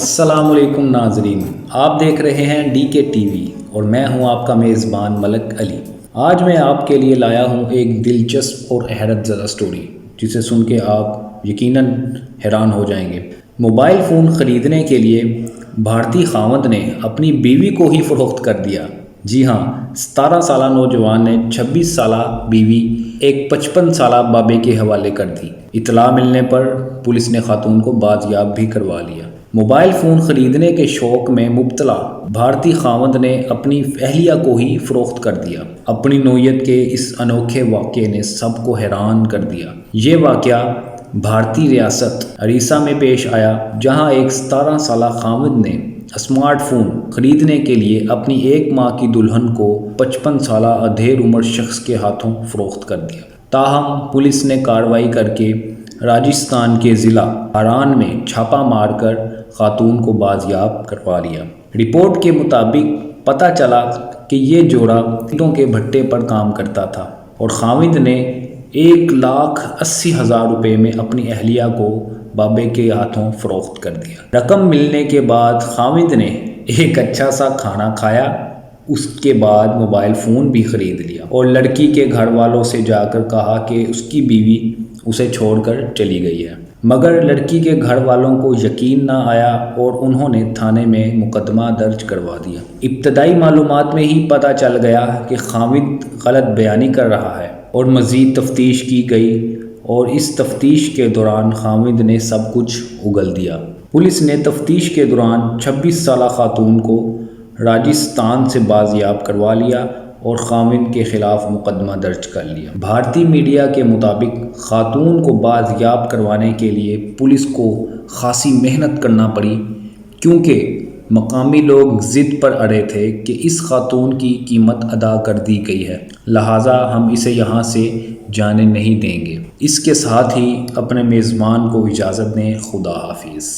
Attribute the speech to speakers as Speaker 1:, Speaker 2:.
Speaker 1: السلام علیکم ناظرین، آپ دیکھ رہے ہیں ڈی کے ٹی وی اور میں ہوں آپ کا میزبان ملک علی۔ آج میں آپ کے لیے لایا ہوں ایک دلچسپ اور حیرت زدہ سٹوری جسے سن کے آپ یقیناً حیران ہو جائیں گے۔ موبائل فون خریدنے کے لیے بھارتی خاوند نے اپنی بیوی کو ہی فروخت کر دیا۔ جی ہاں، 17 سالہ نوجوان نے 26 سالہ بیوی ایک 55 سالہ بابے کے حوالے کر دی۔ اطلاع ملنے پر پولیس نے خاتون کو بازیاب بھی کروا لیا۔ موبائل فون خریدنے کے شوق میں مبتلا بھارتی خاوند نے اپنی اہلیہ کو ہی فروخت کر دیا۔ اپنی نوعیت کے اس انوکھے واقعے نے سب کو حیران کر دیا۔ یہ واقعہ بھارتی ریاست اڑیسہ میں پیش آیا، جہاں ایک 17 سالہ خاوند نے اسمارٹ فون خریدنے کے لیے اپنی 1 ماہ کی دلہن کو 55 سالہ ادھیڑ عمر شخص کے ہاتھوں فروخت کر دیا۔ تاہم پولیس نے کارروائی کر کے راجستھان کے ضلع ہاران میں چھاپہ مار کر خاتون کو بازیاب کروا لیا۔ رپورٹ کے مطابق پتہ چلا کہ یہ جوڑا اینٹوں کے بھٹے پر کام کرتا تھا اور خاوند نے 1,80,000 روپے میں اپنی اہلیہ کو بابے کے ہاتھوں فروخت کر دیا۔ رقم ملنے کے بعد خاوند نے ایک اچھا سا کھانا کھایا، اس کے بعد موبائل فون بھی خرید لیا اور لڑکی کے گھر والوں سے جا کر کہا کہ اس کی بیوی اسے چھوڑ کر چلی گئی ہے، مگر لڑکی کے گھر والوں کو یقین نہ آیا اور انہوں نے تھانے میں مقدمہ درج کروا دیا۔ ابتدائی معلومات میں ہی پتہ چل گیا کہ خاوند غلط بیانی کر رہا ہے اور مزید تفتیش کی گئی اور اس تفتیش کے دوران خاوند نے سب کچھ اگل دیا۔ پولیس نے تفتیش کے دوران 26 سالہ خاتون کو راجستھان سے بازیاب کروا لیا اور خاوند کے خلاف مقدمہ درج کر لیا۔ بھارتی میڈیا کے مطابق خاتون کو بازیاب کروانے کے لیے پولیس کو خاصی محنت کرنا پڑی، کیونکہ مقامی لوگ ضد پر اڑے تھے کہ اس خاتون کی قیمت ادا کر دی گئی ہے، لہٰذا ہم اسے یہاں سے جانے نہیں دیں گے۔ اس کے ساتھ ہی اپنے میزبان کو اجازت دیں۔ خدا حافظ۔